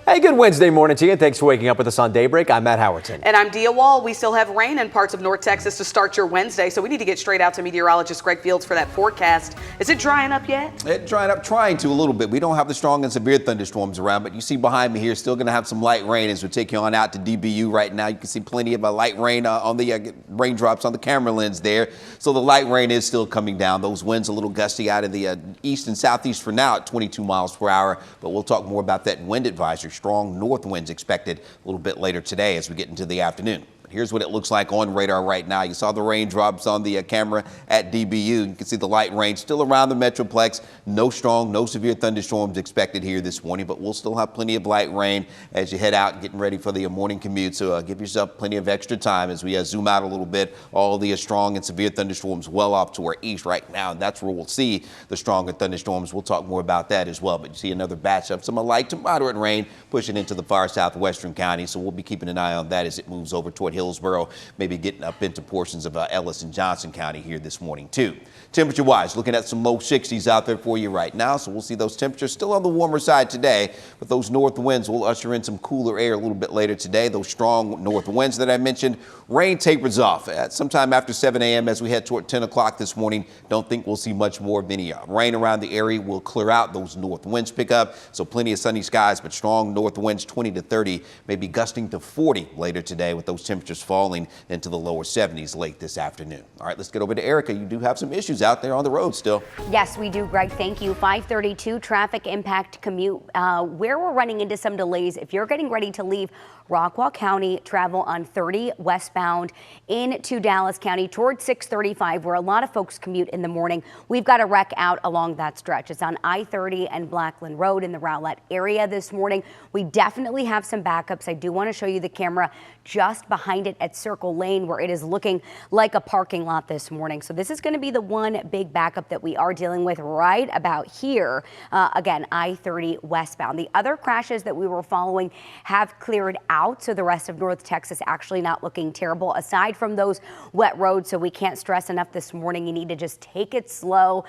Hey, good Wednesday morning to you. Thanks for waking up with us on Daybreak. I'm Matt Howerton. And I'm Dia Wall. We still have rain in parts of North Texas to start your Wednesday, so we need to get straight out to meteorologist Greg Fields for that forecast. Is it drying up yet? It's drying up, trying to a little bit. We don't have the strong and severe thunderstorms around, but you see behind me here, still going to have some light rain as we take you on out to DBU right now. You can see plenty of light rain on the raindrops on the camera lens there. So the light rain is still coming down. Those winds a little gusty out of the east and southeast for now at 22 miles per hour, but we'll talk more about that wind advisory. Strong north winds expected a little bit later today as we get into the afternoon. Here's what it looks like on radar right now. You saw the raindrops on the camera at DBU. You can see the light rain still around the Metroplex. No strong, no severe thunderstorms expected here this morning, but we'll still have plenty of light rain as you head out getting ready for the morning commute. So give yourself plenty of extra time as we zoom out a little bit. All the strong and severe thunderstorms well off to our east right now, and that's where we'll see the stronger thunderstorms. We'll talk more about that as well, but you see another batch of some light to moderate rain pushing into the far southwestern county. So we'll be keeping an eye on that as it moves over toward Hillsborough, maybe getting up into portions of Ellis and Johnson County here this morning too. Temperature wise, looking at some low 60s out there for you right now. So we'll see those temperatures still on the warmer side today, but those north winds will usher in some cooler air a little bit later today. Those strong north winds that I mentioned, rain tapers off at sometime after 7 a.m. as we head toward 10 o'clock this morning. Don't think we'll see much more of any rain around the area. Will clear out. Those north winds pick up. So plenty of sunny skies, but strong north winds 20 to 30, maybe gusting to 40 later today with those temperatures falling into the lower 70s late this afternoon. All right, let's get over to Erica. You do have some issues out there on the road still. Yes, we do, Greg. Thank you. 532 traffic impact commute where we're running into some delays. If you're getting ready to leave Rockwall County, travel on 30 westbound into Dallas County towards 635, where a lot of folks commute in the morning. We've got a wreck out along that stretch. It's on I-30 and Blackland Road in the Rowlett area this morning. We definitely have some backups. I do want to show you the camera just behind it at Circle Lane, where it is looking like a parking lot this morning. So this is going to be the one big backup that we are dealing with right about here. Again, I-30 westbound. The other crashes that we were following have cleared out, so the rest of North Texas actually not looking terrible aside from those wet roads. So we can't stress enough this morning. You need to just take it slow.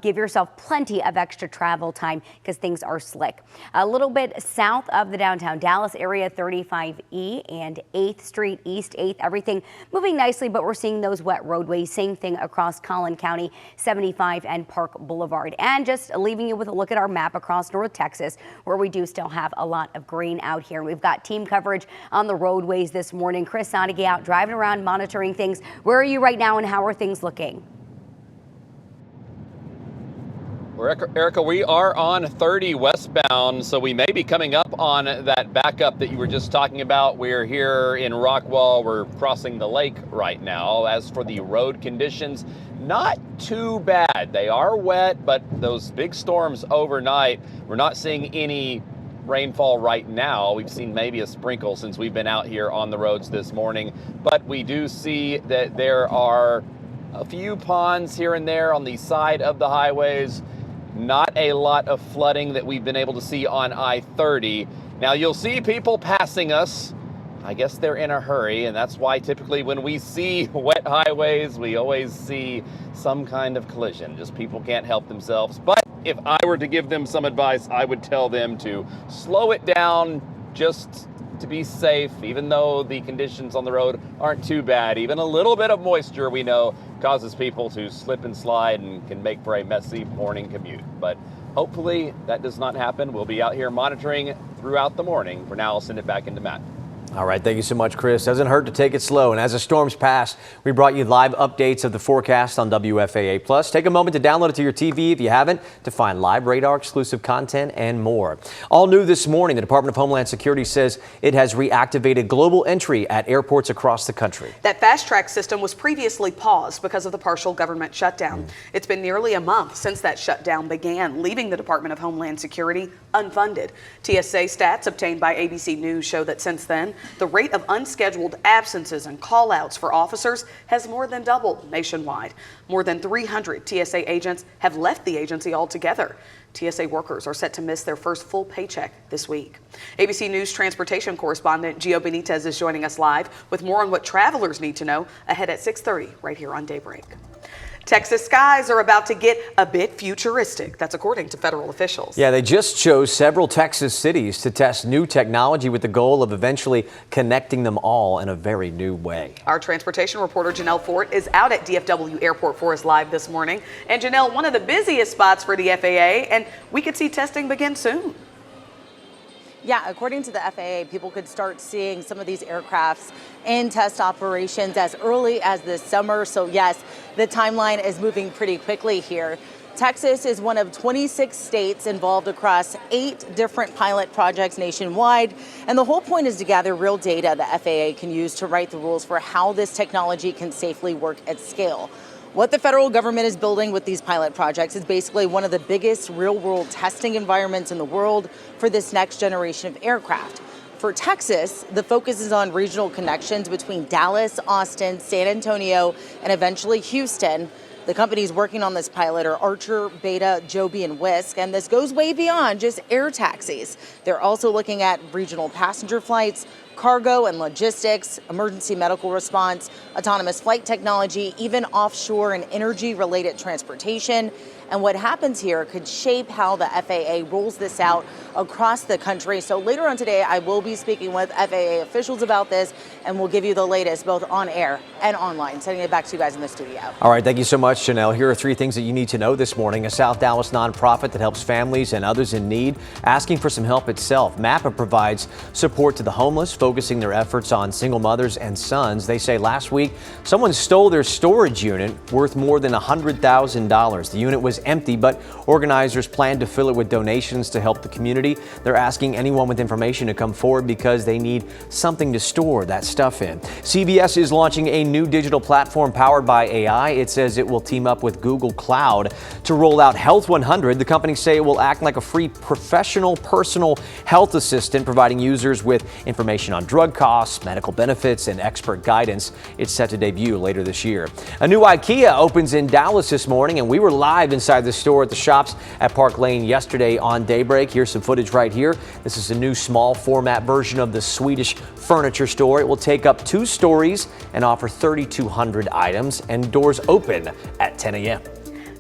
Give yourself plenty of extra travel time because things are slick. A little bit south of the downtown Dallas area, 35E and 8th Street East 8th, everything moving nicely, but we're seeing those wet roadways. Same thing across Collin County, 75 and Park Boulevard. And just leaving you with a look at our map across North Texas, where we do still have a lot of green out here. We've got team coverage on the roadways this morning. Chris Sonnigy out driving around monitoring things. Where are you right now and how are things looking? Erica, we are on 30 westbound, so we may be coming up on that backup that you were just talking about. We're here in Rockwall. We're crossing the lake right now. As for the road conditions, not too bad. They are wet, but those big storms overnight, we're not seeing any rainfall right now. We've seen maybe a sprinkle since we've been out here on the roads this morning, but we do see that there are a few ponds here and there on the side of the highways. Not a lot of flooding that we've been able to see on I-30. Now you'll see people passing us. I guess they're in a hurry, and that's why typically when we see wet highways, we always see some kind of collision. Just people can't help themselves. But if I were to give them some advice, I would tell them to slow it down just to be safe, even though the conditions on the road aren't too bad. Even a little bit of moisture, we know, causes people to slip and slide and can make for a messy morning commute. But hopefully that does not happen. We'll be out here monitoring throughout the morning. For now, I'll send it back into Matt. All right, thank you so much, Chris. Doesn't hurt to take it slow. And as the storms pass, we brought you live updates of the forecast on WFAA Plus. Take a moment to download it to your TV if you haven't to find live radar, exclusive content, and more. All new this morning, the Department of Homeland Security says it has reactivated global entry at airports across the country. That fast track system was previously paused because of the partial government shutdown. It's been nearly a month since that shutdown began, leaving the Department of Homeland Security unfunded. TSA stats obtained by ABC News show that since then, the rate of unscheduled absences and call-outs for officers has more than doubled nationwide. More than 300 TSA agents have left the agency altogether. TSA workers are set to miss their first full paycheck this week. ABC News transportation correspondent Gio Benitez is joining us live with more on what travelers need to know ahead at 6:30 right here on Daybreak. Texas skies are about to get a bit futuristic. That's according to federal officials. Yeah, they just chose several Texas cities to test new technology with the goal of eventually connecting them all in a very new way. Our transportation reporter Janelle Fort is out at DFW Airport for us live this morning. And Janelle, one of the busiest spots for the FAA, and we could see testing begin soon. Yeah, according to the FAA, people could start seeing some of these aircrafts in test operations as early as this summer. So yes, the timeline is moving pretty quickly here. Texas is one of 26 states involved across 8 different pilot projects nationwide. And the whole point is to gather real data the FAA can use to write the rules for how this technology can safely work at scale. What the federal government is building with these pilot projects is basically one of the biggest real-world testing environments in the world for this next generation of aircraft. For Texas, the focus is on regional connections between Dallas, Austin, San Antonio, and eventually Houston. The companies working on this pilot are Archer, Beta, Joby, and Wisk, and this goes way beyond just air taxis. They're also looking at regional passenger flights, cargo and logistics, emergency medical response, autonomous flight technology, even offshore and energy-related transportation. And what happens here could shape how the FAA rolls this out across the country. So later on today, I will be speaking with FAA officials about this, and we'll give you the latest both on air and online. Sending it back to you guys in the studio. All right, thank you so much, Janelle. Here are 3 things that you need to know this morning. A South Dallas nonprofit that helps families and others in need asking for some help itself. MAPA provides support to the homeless, focusing their efforts on single mothers and sons. They say last week someone stole their storage unit worth more than $100,000. The unit was empty, but organizers plan to fill it with donations to help the community. They're asking anyone with information to come forward because they need something to store that stuff in. CBS is launching a new digital platform powered by AI. It says it will team up with Google Cloud to roll out Health 100. The companies say it will act like a free professional personal health assistant, providing users with information on drug costs, medical benefits, and expert guidance. It's set to debut later this year. A new IKEA opens in Dallas this morning, and we were live inside the store at the shops at Park Lane yesterday on Daybreak. Here's some footage right here. This is a new small format version of the Swedish furniture store. It will take up 2 stories and offer 3,200 items, and doors open at 10 a.m.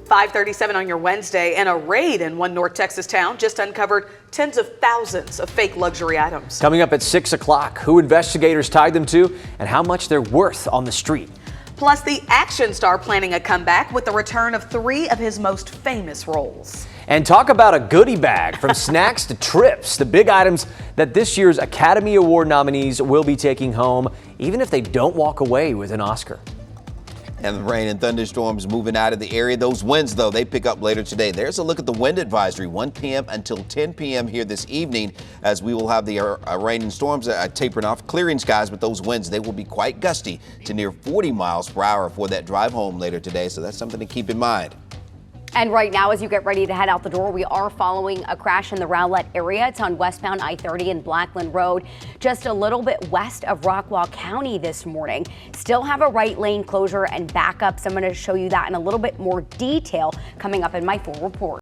5:37 on your Wednesday, and a raid in one North Texas town just uncovered tens of thousands of fake luxury items. Coming up at 6 o'clock, who investigators tied them to and how much they're worth on the street. Plus, the action star planning a comeback with the return of 3 of his most famous roles. And talk about a goodie bag, from snacks to trips, the big items that this year's Academy Award nominees will be taking home, even if they don't walk away with an Oscar. And the rain and thunderstorms moving out of the area. Those winds, though, they pick up later today. There's a look at the wind advisory, 1 p.m. until 10 p.m. here this evening, as we will have the rain and storms tapering off, clearing skies, but those winds, they will be quite gusty to near 40 miles per hour for that drive home later today. So that's something to keep in mind. And right now, as you get ready to head out the door, we are following a crash in the Rowlett area. It's on westbound I-30 and Blackland Road, just a little bit west of Rockwall County this morning. Still have a right lane closure and backups. I'm going to show you that in a little bit more detail coming up in my full report.